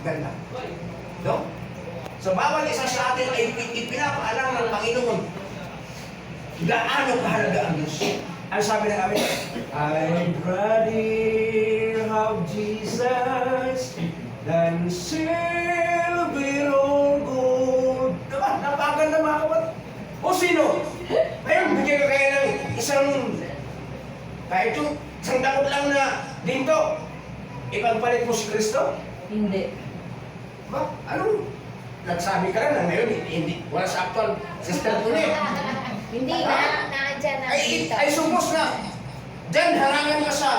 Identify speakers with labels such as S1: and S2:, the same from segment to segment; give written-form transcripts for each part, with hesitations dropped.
S1: napakaganda. No? So, bawat isa sa atin ay ipinapaalam ng Panginoon gaano kahalaga ang Diyos. Ang sabi ng amin, I'd rather have Jesus than silver or gold. Diba? Napakaganda mga kapatid. O sino? Ngayon, bigyan ka kaya ng kahit yung isang dakot lang na ginto, ipagpalit mo si Kristo?
S2: Hindi.
S1: Ba? Ano? Nagsabi ka lang na ngayon, hindi, wala sa actual sister ko niya.
S2: Hindi
S3: Nandiyan na dito.
S1: Ay supos na. Diyan, harangan ka sa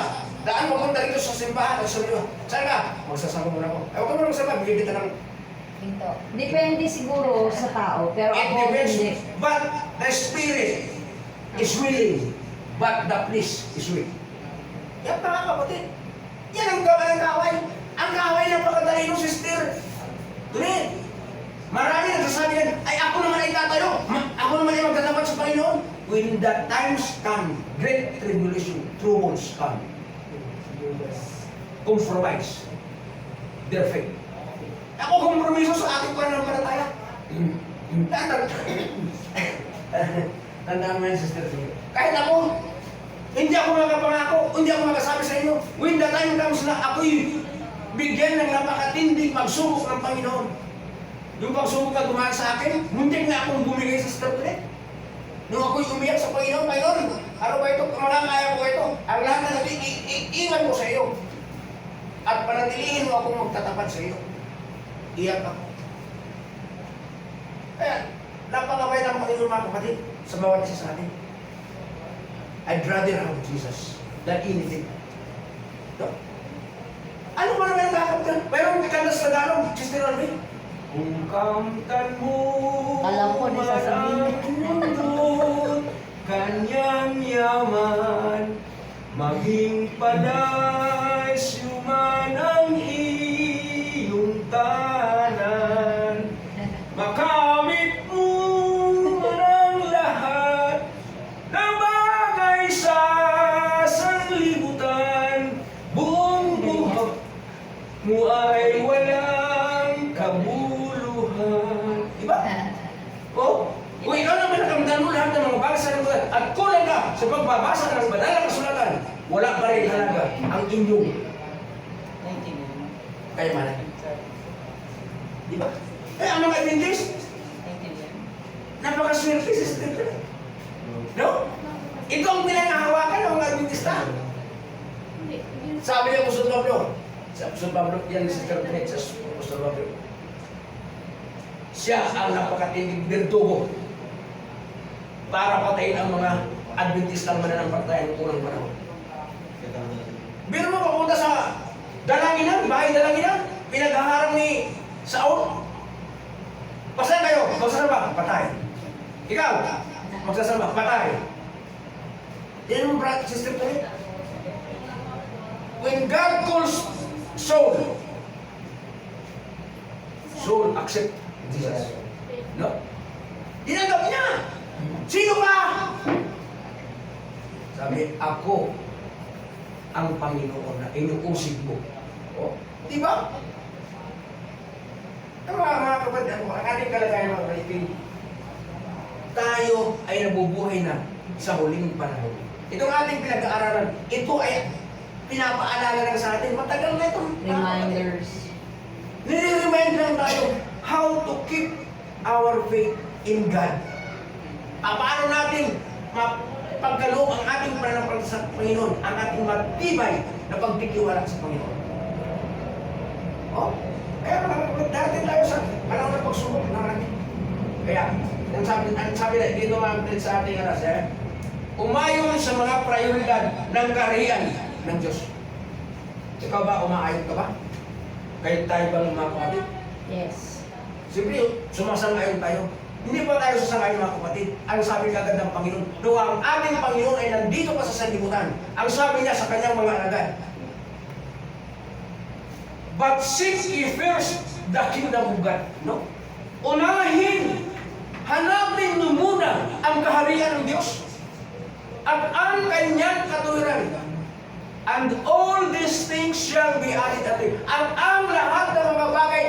S1: daan papunta rito sa simbahan. Sabi mo, saan ka? Magsasama muna ako. Ay, huwag ka muna magsasabi, bigyan kita ng...
S3: Dito.
S2: Depende siguro sa tao, pero
S1: It
S2: ako
S1: depends.
S2: hindi.
S1: But the spirit is willing, but the flesh is weak. Yan mga kapatid. Yan ang gawa ng kaway. Ang kaway ng pagkatalino, sister. Tuloy. Marami nagsasabi yan, ay ako naman ay tatayo. Ako naman ay magtatapat sa Panginoon. When the times come, great tribulation, troubles come. Compromise their faith. Ako kompromiso sa ating pananampalataya. Tandaan mo yan, sister. Kahit ako, hindi ako makapangako, hindi ako makasabi sa inyo. When the time comes na ako'y bigyan ng napakatindig pagsubok ng Panginoon. Yung pagsubok na dumaan sa akin, muntik na akong bumigay sa step ulit. Nung ako'y umiyak sa Panginoon, Panginoon, ano ba ito? Kaya ko ito. Ang lahat na natin, iiwan ko sa iyo. At panatilihin mo akong magtatapat sa iyo. Iyak ako. Kaya, napakabay ng Panginoon mga kapatid sa bawat isa sa atin. I'd rather have Jesus than anything. No? Ano ba naman ang kakaptan? Mayroong kandas na Tagalog, Sister Alvin. Kung kamtan mo
S2: Alam ko na sasabihin.
S1: mundo, kanyang yaman, maging paday suman ang iyong tanan. Makamit mo ang lahat ng bagay sa sanlibutan. Buong buhay mo ay walang kabuluhan. Diba? Oh, kung ikaw naman nakamdan mo lahat ng mga bagay sa sanlibutan at kulang ka sa pagbabasa ng banal na kasulatan, wala pa rin halaga ang inyong kayamanan. Diba? Eh, ang mga Adventist, napakaswerte si Sister. No? Ito ang pinangahawakan ng mga Adventista. Sabi niya Apostol Pablo, sa Apostol Pablo, yan si Sister Pinet sa Apostol Pablo. Siya ang napakatindig bertugo para patayin ang mga Adventistang mananampalataya ng unang panahon. Biro mo papunta sa dalanginan, bahay dalanginan, pinaghaharang ni Saul. Pasaya kayo, magsasama, patay. Ikaw, magsasama, patay. Yan mo, brother, sister ko rin. When God calls Saul, Saul accept Jesus. No? Dinanggap niya. Sino ka? Sabi, ako ang Panginoon na inuusig mo. O, di ba? Ang mga kapatid, ang ating kalagayan mga kaibigan, tayo ay nabubuhay na sa huling panahon. Itong ating pinag-aaralan, ito ay pinapaalala lang sa atin. Matagal na itong
S2: Reminders.
S1: nire-remind lang tayo how to keep our faith in God. Paano natin mapagkaloob ang ating pananampalataya sa Panginoon, ang ating matibay na pagtitiwala sa Panginoon. Oh, kaya darating tayo sa panahon ng pagsubok ng ating. Kaya, ang sabi na dito mga sa ating aras, umayon sa mga prioridad ng kaharian ng Diyos. Ikaw ba, umaayon ka ba? Kahit tayo ba ng mga kapatid?
S2: Yes.
S1: Siyempre, sumasang-ayon tayo. Hindi pa tayo sasang-ayon mga kapatid. Ang sabi kagad ng Panginoon, no, ang ating Panginoon ay nandito pa sa sanlibutan. Ang sabi niya sa kanyang mga alagad, but seek ye first the kingdom of God. No? Unahin, hanapin mo muna ang kaharian ng Diyos at ang kanyang katuwiran. And all these things shall be added unto you. Ang lahat ng mga bagay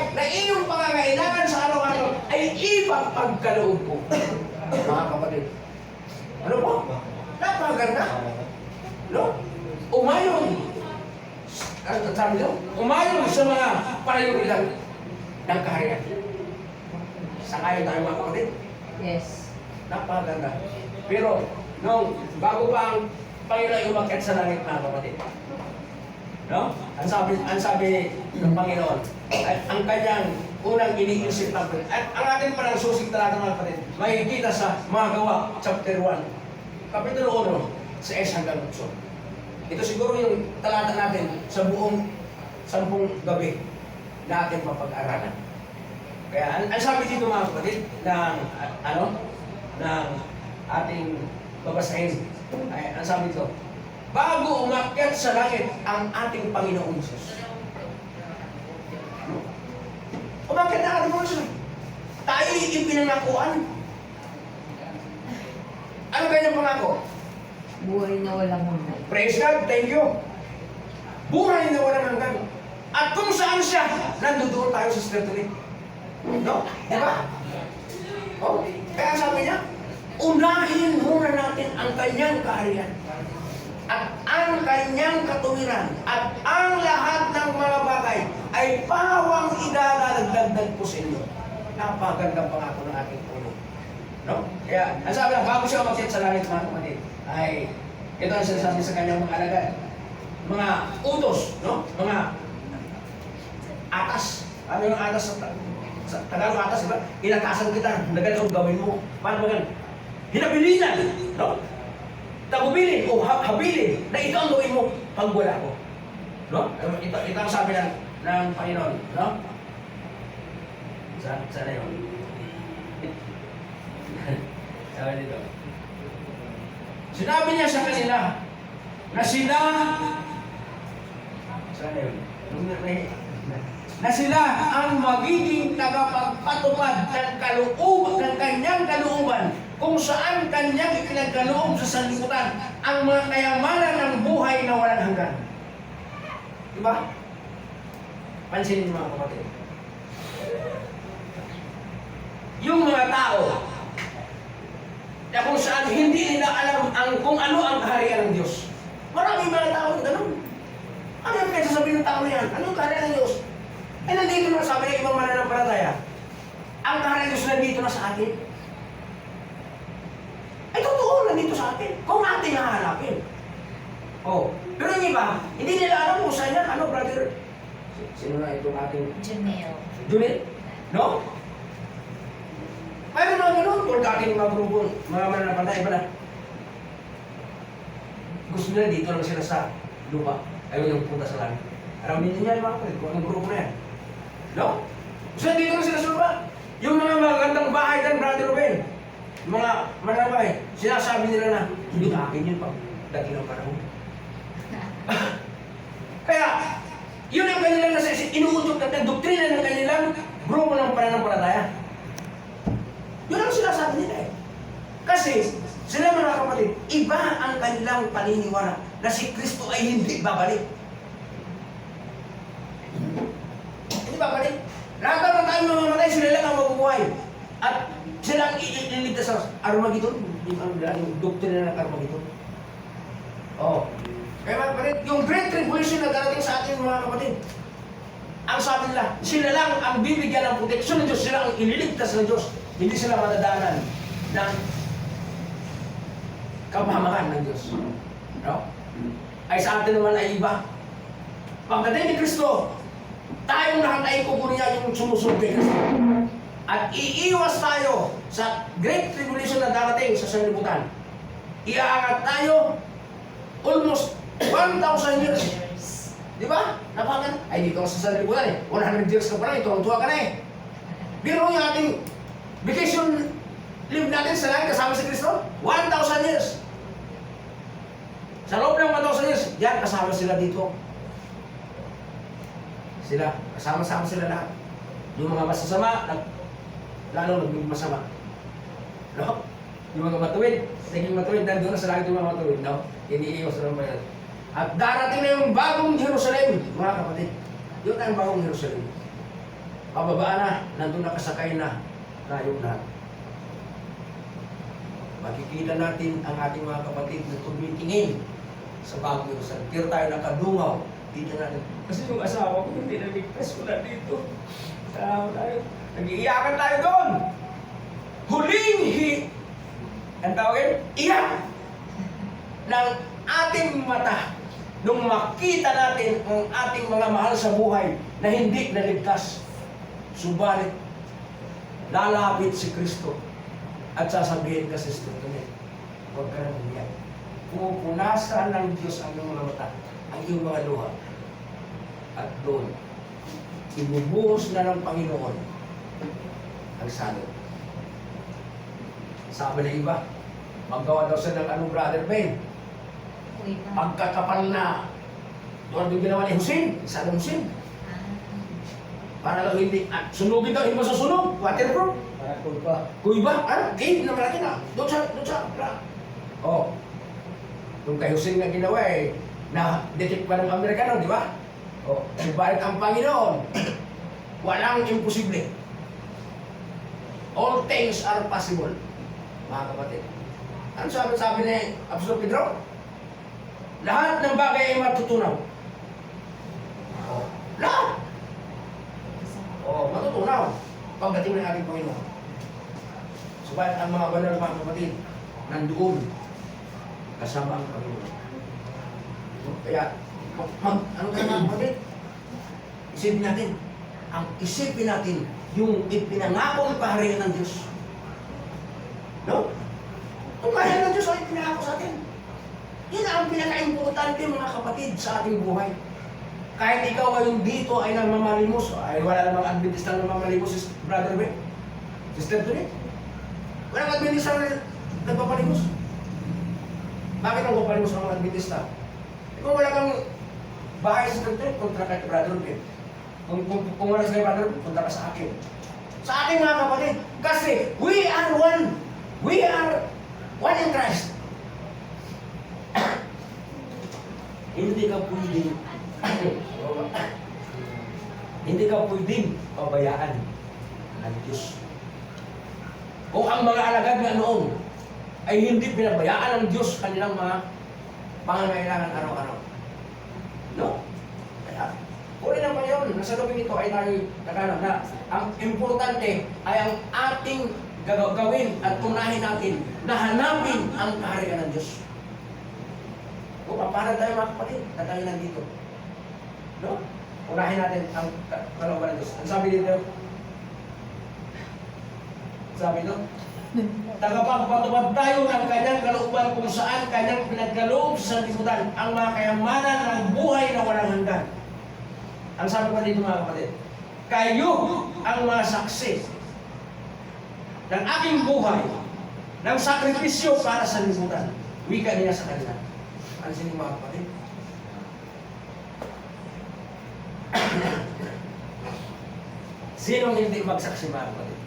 S1: pagkaloob ko. Mga kapatid. Ano po? Napakaganda. No? Umayon. Ano sabi nyo? Umayon sa mga prioridad ng kaharian. Sangayon tayo mga kapatid.
S2: Yes.
S1: Napakaganda. Pero, bago pa ang Panginoon ay umakyat sa langit mga kapatid. No? Ang sabi ng Panginoon, ay ang kanyang unang iniisip ng Panginoon. At ang ating parang susig talaga mga kapatid, makikita sa mga gawa, chapter 1, kapitulo 1, sa 1 hanggang 8. Ito siguro yung talata natin sa buong 10 gabi na ating mapag-aralan. Kaya ang sabi dito mga kapatid ng ng ating babasahin ay ang sabi dito, bago umakyat sa langit ang ating Panginoong Jesus. Umakyat na ating Panginoon Jesus. Tayo ipinangakuan. Ano kanyang pangako?
S2: Buhay na walang hanggan.
S1: Praise God, thank you. Buhay na walang hanggan. At kung saan siya, nandoon tayo sa spiritually. No? Di ba? Oh, kaya sabi niya, unahin muna natin ang kanyang kaharian at ang kanyang katuwiran at ang lahat ng mga bagay ay pawang idadagdag po sa inyo. Napakagandang pangako ng ating Panginoon. No? Kaya, ang sabi lang, bago siya umakyat sa langit mga kapatid, ay ito ang sinasabi sa kanyang mga alagad. Mga utos, no? Mga atas. Ano yung atas sa Tagalog atas, diba? Inatasan kita, nagalong gawin mo. Paano ba gan? Hinabilinan, no? Tagubilin o habilin na ito ang gawin mo pag wala ko. No? Ito ang sabi ng Panginoon, no? Sana yun. Sabi dito. Sinabi niya sa kanila na sila sana yun. Na sila ang magiging tagapagpatupad ng kalooban, ng kanyang kalooban, kung saan kanyang ipinagkaloob sa sanlibutan ang mga kayamanan ng buhay na walang hanggan. Diba? Pansinin niyo mga kapatid. Yung mga tao na kung saan hindi nila alam kung ano ang kaharian ng Diyos. Maraming mga tao na ganun. Ano yung pinagsasabihin ng tao na yan? Ano yung kaharian ng Diyos? Eh, nandito na sabi ng ibang mananampalataya, ang kaharian ng Diyos nandito na sa atin. Ay, totoo, nandito sa atin. Kung atin hahanapin. Oh. Pero yung iba, hindi nila alam kung saan yan. Ano, brother? Sino na itong ating...
S3: Junel.
S1: Junel? No? Mayroon na gano'n. Kung ating mga grupo, mga mananampalataya, iba na. Gusto nila dito lang sila sa lupa. Ayaw yung punta sa langit. Alam niyo yan mga kapatid, kung anong grupo na yan. No? Gusto nila dito lang sila sa lupa. Yung mga magandang bahay kan, Brother Ruben. Yung mga mananampalataya, sinasabi nila na, hindi akin yun pag dating ng panahon. Kaya, yun ang kanilang inuutok na doktrina ng kanilang grupo ng pananampalataya. Yun ang sinasabi nila eh. Kasi, sila mga kapatid, iba ang kanilang paniniwala na si Kristo ay hindi babalik. Hindi babalik. Lahat ng tayo mamamatay, sila lang ang mabubuhay. At sila ang ililigtas sa Armageddon. Di ba yung doktrina ng Armageddon? Oo. Kaya mga kapatid, yung Great Tribulation na darating sa atin mga kapatid, ang sabi nila, sila lang ang bibigyan ng proteksyon ng Diyos, sila ang ililigtas ng Diyos. Hindi sila madadaanan ng kapahamakan ng Diyos. No? Ay sa atin naman ay iba. Pagdating ni Kristo, tayong lahat ay kukunin niya yung sumusunod kay Kristo. At iiwas tayo sa Great Tribulation na darating sa sanlibutan. Iaangat tayo almost 1,000 years. Di ba? Napakan? Ay, dito sa sanlibutan eh. 100 years ka pa lang, tuwang-tuwa ka na eh. Biro yung ating vacation live natin sa langit kasama si Kristo. 1,000 years. Sa loob ng 1,000 years, yan, kasama sila dito. Sila, kasama-sama sila lahat. Yung mga masasama, lalo naging masama. No? Yung mga matuwid, naging matuwid, nandun na sa langit yung mga matuwid, no? Iniiwas na naman yan. At darating na yung bagong Jerusalem, mga kapatid. Yun ang bagong Jerusalem. Pababaan na, nandun na kasakay na tayong lahat. makikita natin ang ating mga kapatid na tumitingin sa Baguio. Sa pier tayo nakadungaw. Dito natin. Kasi yung asawa ko, hindi namigtas ko na dito. Tayo. Nag-iiyakan tayo doon. Ang tawagin? Iyak! Ng ating mata nung makita natin ang ating mga mahal sa buhay na hindi naligtas. Subalit, lalapit si Kristo at sasabihin kasi sa tuloy, huwag ka nang umiyak. Pupunasan ng Diyos ang iyong mga mata, ang iyong mga luha. At doon, ibubuhos na ng Panginoon ang salot. Sabi ng iba, maggawa daw siya ng anong Brother Ben.
S3: Uy na.
S1: Pagkakapal na doon yung ginawa ni Hussein, Saddam Hussein. Para lang hindi, sunugin daw, hindi masusunog, waterproof.
S4: Para kulpa.
S1: Kuiba, na malaki na. Doon sa. Oh. Yung kay Hussein nga ginawa na-detect pa ng Amerikano, di ba? Oh. Subalit ang Panginoon, walang imposible. All things are possible, mga kapatid. Ano sabi ni Apostol Pedro? Lahat ng bagay ay matutunaw. Oh. Lahat! Oh, matutunaw pagdating ng ating Panginoon. Subalit ang mga banal mga kapatid, nandoon kasama ang Panginoon. Kaya, ano ka mga kapatid? Isipin natin yung ipinangakong kaharian ng Diyos. No? Kung kaharian ng Diyos ay ipinangako sa atin. Yan ang pinaka-importante mga kapatid sa ating buhay. Kahit ikaw ngayon dito ay namamalimos, ay wala namang Adventista na namamalimos, Brother Ben, Sister Tony. Walang Adventista na nagpapalimos. Bakit ang papalimos ng mga Adventista? Kung wala kang bahay sa Sister Tony, kontra kay Brother Ben. Kung wala sa kay Brother Ben, kontra ka sa akin. Sa ating mga kapatid. Kasi we are one. We are one in Christ. Hindi ka pwedeng hindi ka pwedeng pabayaan ng Diyos. Kung ang mga alagad nga noon ay hindi pinabayaan ng Diyos kanilang mga pangangailangan araw-araw. No? Kaya, puri ng Panginoon, nasa lubing ito ay tayo nakanap na ang importante ay ang ating gagawin at unahin natin na hanapin ang kaharian ng Diyos. Kung paano tayo mga kapatid na tayo nandito. No? Unahin natin ang kalooban ng Diyos. Ang sabi dito, tagapagpatupad tayo ng kanyang kalooban kung saan kanyang pinagkaloob sa sanlibutan ang mga kayamanan ng buhay na walang hanggan. Ang sabi pa dito mga kapatid, kayo ang mga saksi ng aking buhay, ng sakripisyo para sa libutan. Wika niya sa kanila. Ano sino mga kapatid? Sinong hindi magsaksi mga kapatid?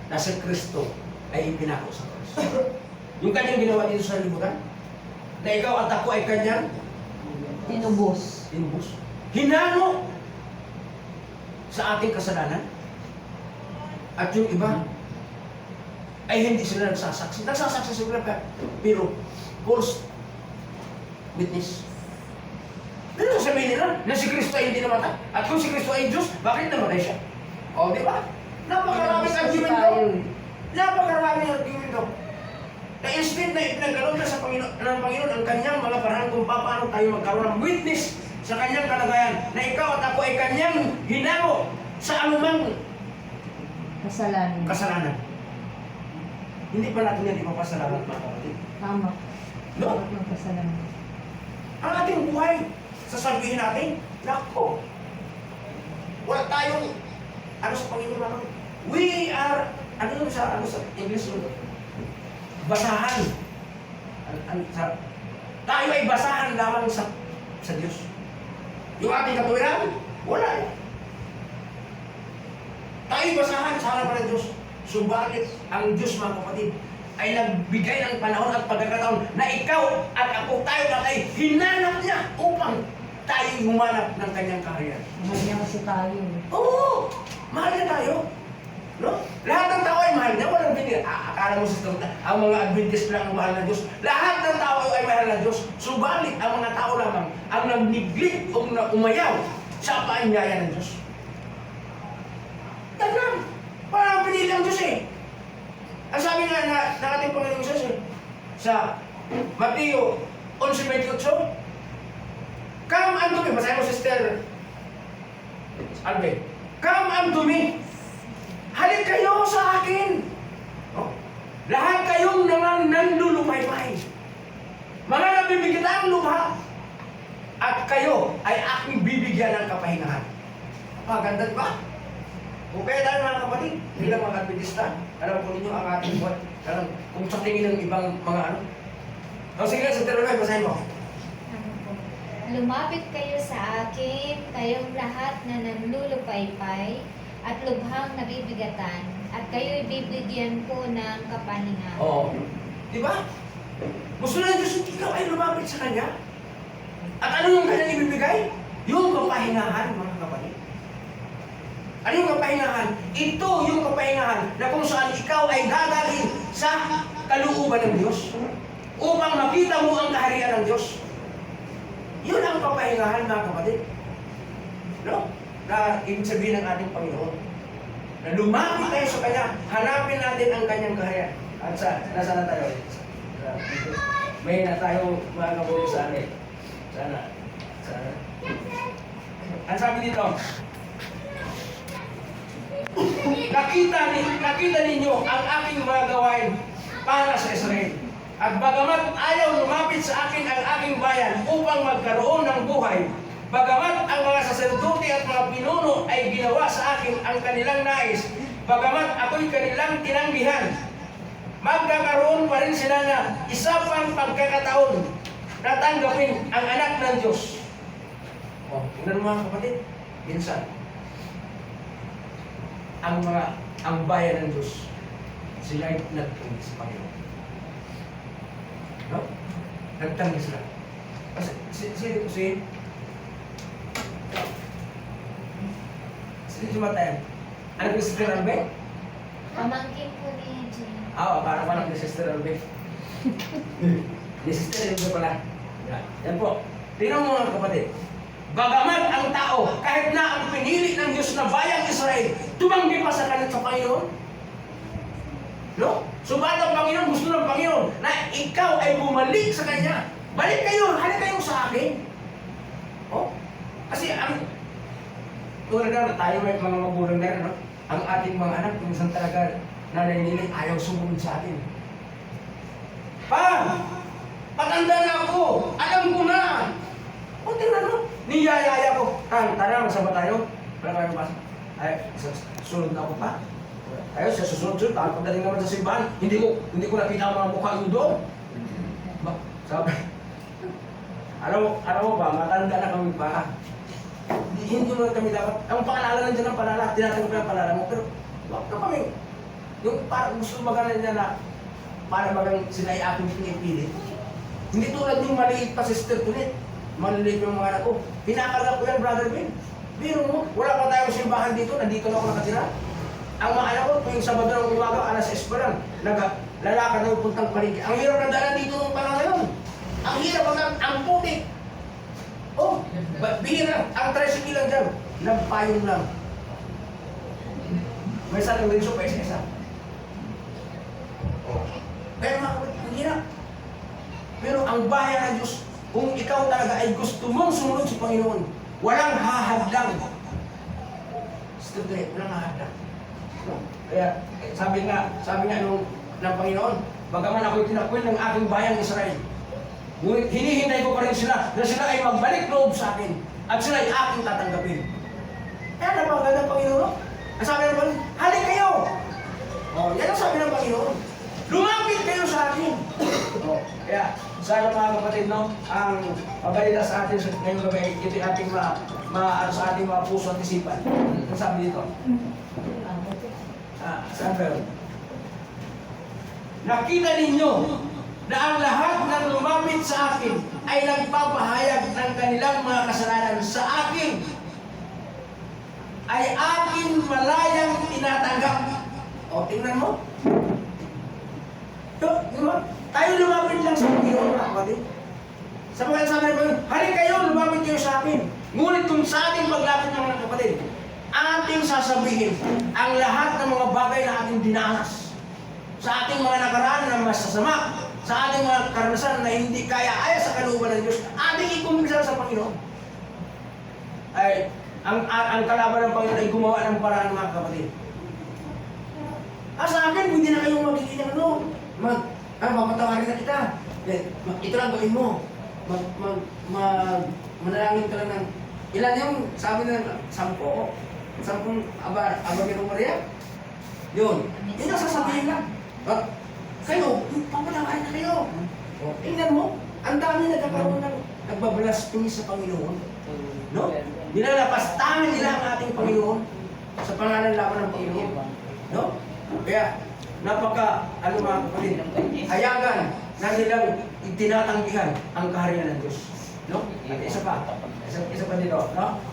S1: Na si Kristo ay ipinako sa krus. Yung kanyang ginawa dito sa libutan, na ikaw at ako ay kanyang
S2: Tinubos.
S1: hinano sa ating kasalanan. At yung iba ay hindi sila nagsasaksi. Nagsasaksi sila pero false witness. Ano sabihin nila? Na si Kristo ay hindi namatay. At kung si Kristo ay Diyos, bakit namatay siya? O, di ba? Napakaraming argumento. Napakaraming argumento. Na instead na ipinagkaroon na sa Panginoon ang kanyang mga parang kung paano tayo magkaroon ng witness sa kanyang kalagayan na ikaw at ako ay kanyang hinango sa anumang kasalanan. Hindi pa natin yan ipapasalamat mga kapatid.
S2: Tama.
S1: No?
S2: Dapat magpasalamat.
S1: Ang ating buhay, sasabihin natin, nako, wala tayong, sa Panginoon naman, we are, sa English, basahan. Tayo ay basahan lamang sa Diyos. Yung ating katuwiran, wala eh. Tayo ay basahan sa harapan ng Diyos. Subalit, ang Diyos mga kapatid, ay nagbigay ng panahon at pagkakataon na ikaw at ako tayo ay hinanap niya upang tayo humanap ng kanyang kaharian.
S2: Mahal niya kasi tayo.
S1: Oo! Mahal niya tayo. No? Lahat ng tao ay mahal niya. Walang binili. Akala mo sa ang mga Adventist lang ang mahal ng Diyos. Lahat ng tao ay mahal ng Diyos. Subalit, ang mga tao lamang ang nag-neglect o umayaw sa paanyaya ng Diyos. Yan lang. Parang pinili ang Diyos eh. Ang sabi nga na ating Panginoong Diyos eh, sa Mateo 11:28, come unto me, basahin mo Sister Albe, come unto me, halik kayo sa akin. Oh? Lahat kayong naman nandulumaypay, mga nabibigyan ng lubha, at kayo ay aking bibigyan ng kapahingahan. Maganda ba? Kung kaya tayo mga kapatid, bilang mga Adventista, alam po ninyo ang ating buwan. Alam, kung sa tingin ng ibang mga ano. O sige, sa Terabay, basahin mo.
S3: Ano po? Lumapit kayo sa akin, kayong lahat na nanlulupaypay at lubhang nabibigatan, at kayo'y bibigyan ko ng kapahingahan.
S1: Oo. Di ba? Gusto na Diyos, ikaw ay lumapit sa Kanya. At ano yung Kanyang ibibigay? Yung kapahingahan, mga kapatid. Ano yung kapahingahan? Ito yung kapahingahan na kung saan ikaw ay dadalhin sa kalooban ng Diyos upang makita mo ang kaharian ng Diyos. Yun ang kapahingahan, mga kapatid. No? Na ibig sabihin ng ating Panginoon. Na lumapit tayo sa Kanya, hanapin natin ang Kanyang kaharian. At nasa na tayo? May na tayo mga kapatid sa atin. Sana. Ang sabi dito, nakita ninyo ang aking mga gawain para sa Israel. At bagamat ayaw lumapit sa akin ang aking bayan upang magkaroon ng buhay, bagamat ang mga saserdote at mga pinuno ay ginawa sa akin ang kanilang nais, bagamat ako'y kanilang tinanggihan, magkakaroon pa rin sila na isa pang pagkakataon na tanggapin ang anak ng Diyos. O, tingnan mo mga kapatid, minsan, ang bayan ng Diyos, sila ay nagtanggi sa Panginoon. No? Nagtanggi sila. Kasi, si Matayan. Ano yung Sister Albe?
S3: Pamangkin po ni Jane.
S1: Parang ni Sister Albe. Ni Sister Albe pala. Yan po. Tingnan mo mga kapatid. Bagamat ang tao, kahit na ang pinili ng Diyos na bayang Israel, tumanggi pa sa kanila sa Panginoon. No? Subalit ang Panginoon, gusto ng Panginoon na ikaw ay bumalik sa Kanya. Balik kayo, halik kayo sa akin. Oh? Kasi tulad na tayo may mga magulang na rin, no? Ang ating mga anak, kung saan talaga nanay-nili, ayaw sumunod sa atin. Patanda na ako, alam ko na. O, tingnan mo, niyayaya ko. Tara, masama tayo. Para kayo mas. Ay, susunod na ako pa. Ayaw, siya susunod. Pagdating naman sa simbahan, hindi ko nakita ang mga mukha yung doon. Sabi, alam mo ba, matanda na kami pa. Hindi mo na kami dapat. Ang paalala nandiyan ang paalala, tinatanggap na ang paalala mo. Pero, wag ka kami. Yung parang gusto magana niya na para magang sila ay aking pinipili. Hindi tulad yung maliit pa sister Tulit. Maliliit yung mga anak ko. Pinakarga ko yan, Brother Ben. Biro mo, wala pa tayong simbahan dito, nandito na ako nakatira. Ang mga anak ko, tuwing Sabado ng umaga, alas 6 pa lang, lalakad na puntang paligid. Ang hirap na daan dito nung panahon ngayon. Ang hirap ang putik. Oh, bihira. Ang tricycle lang dyan, nagpayong lang. May isa lang rinso pa isa-isa. Oh. Pero mga kapatid, ang hirap. Pero ang bayan ng Diyos, kung ikaw talaga ay gusto mong sumunod sa Panginoon, walang hahadlang. Sister, walang hahadlang. Kaya, sabi nga ng Panginoon, bagaman ako'y tinakwil ng aking bayang Israel, ngunit hinihintay ko pa rin sila na sila ay magbalik loob sa akin at sila ay aking tatanggapin. Kaya napaganda ng Panginoon. Ang sabi ng Panginoon, halik kayo! Yan ang sabi ng Panginoon. Lumapit kayo sa akin! Kaya, sana mga kapatid, no, ang pabalita sa atin sa ngayong gabi, ito yung ating sa ating mga puso at isipan. Ang sabi dito? Saan ba yun? Nakita ninyo na ang lahat ng lumapit sa akin ay nagpapahayag ng kanilang mga kasalanan sa akin, ay akin malayang tinatanggap. O, tingnan mo. So, di ba? Tayo lumapit lang sa Panginoon, mga kapatid. Sa mga sabi ng Panginoon, halika kayo, lumapit kayo sa akin. Ngunit kung sa ating paglapit ng mga kapatid, ating sasabihin ang lahat ng mga bagay na ating dinanas. Sa ating mga nakaraan na masasama, sa ating mga karanasan na hindi kaya-aya sa kalooban ng Diyos, ating ikumbisa sa Panginoon. Ay, ang kalaban ng Panginoon ay gumawa ng paraan, mga kapatid. Sa akin, hindi na kayong magiging mapatawarin na kita. Ito lang gawin mo. Manalangin ka lang ng, ilan yung sabi ng 10 Abagirong Maria? Yun. Yun ang sasabihin lang. Kayo, papatawarin na kayo. Tingnan mo, ang dami nagkakaroon ng nagbablasphemy sa Panginoon. No? Nilalapastangan nila ang ating Panginoon sa pangalan laban ng Panginoon. No? Kaya, mga kapatid, hayagan na nilang itinatanggihan ang kaharian ng Diyos. No? At isa pa dito, no?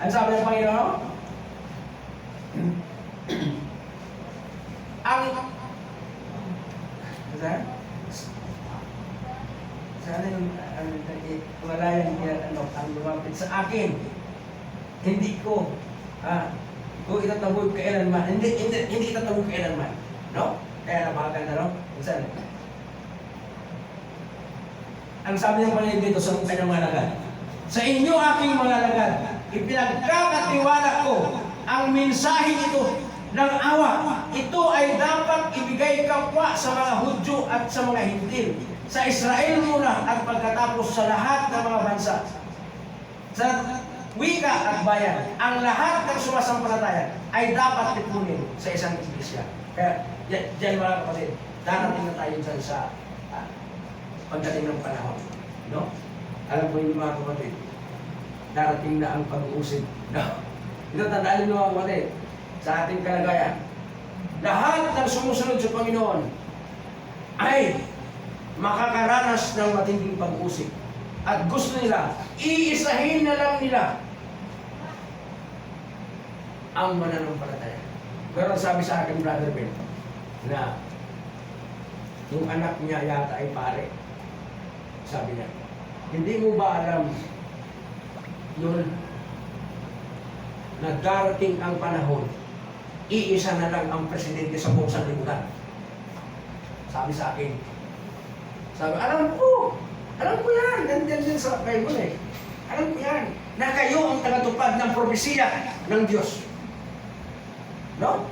S1: Ang sabi ng Panginoon, sana yung malayan niya ang lumapit sa akin. Hindi ko kung itataboy kailanman. Hindi itataboy kailanman. No? Kaya nabagal na, no? Minsan. Ang sabi ng Panginoon dito sa kanyang mga lagad, sa inyo aking mga lagad, ipinagkakatiwala ko ang mensahe ito ng awa. Ito ay dapat ibigay kapwa sa mga Hudyo at sa mga Hintil. Sa Israel muna at pagkatapos sa lahat ng mga bansa. Sa wika at bayan, ang lahat ng sumasampalataya ay dapat tipunin sa isang iglesia. Kaya, dyan mga kapatid, darating na tayo dyan sa pagdating ng panahon. No? Alam po yung mga kapatid, darating na ang pag-uusig. No? Ito, tandaan nyo mga kapatid, sa ating kalagayan, lahat ng sumusunod sa Panginoon ay makakaranas ng matinding pag-usig. At gusto nila, iisahin na lang nila ang mananampalataya. Pero sabi sa akin, Brother Ben, na yung anak niya yata ay pare. Sabi niya, hindi mo ba alam yun na darating ang panahon, iisa na lang ang presidente sa buong sanlibutan? Sabi sa akin. Sabi, alam ko yan, nandiyan din sa Bible eh. Alam ko yan, na kayo ang tagatupad ng propesiya ng Diyos. No?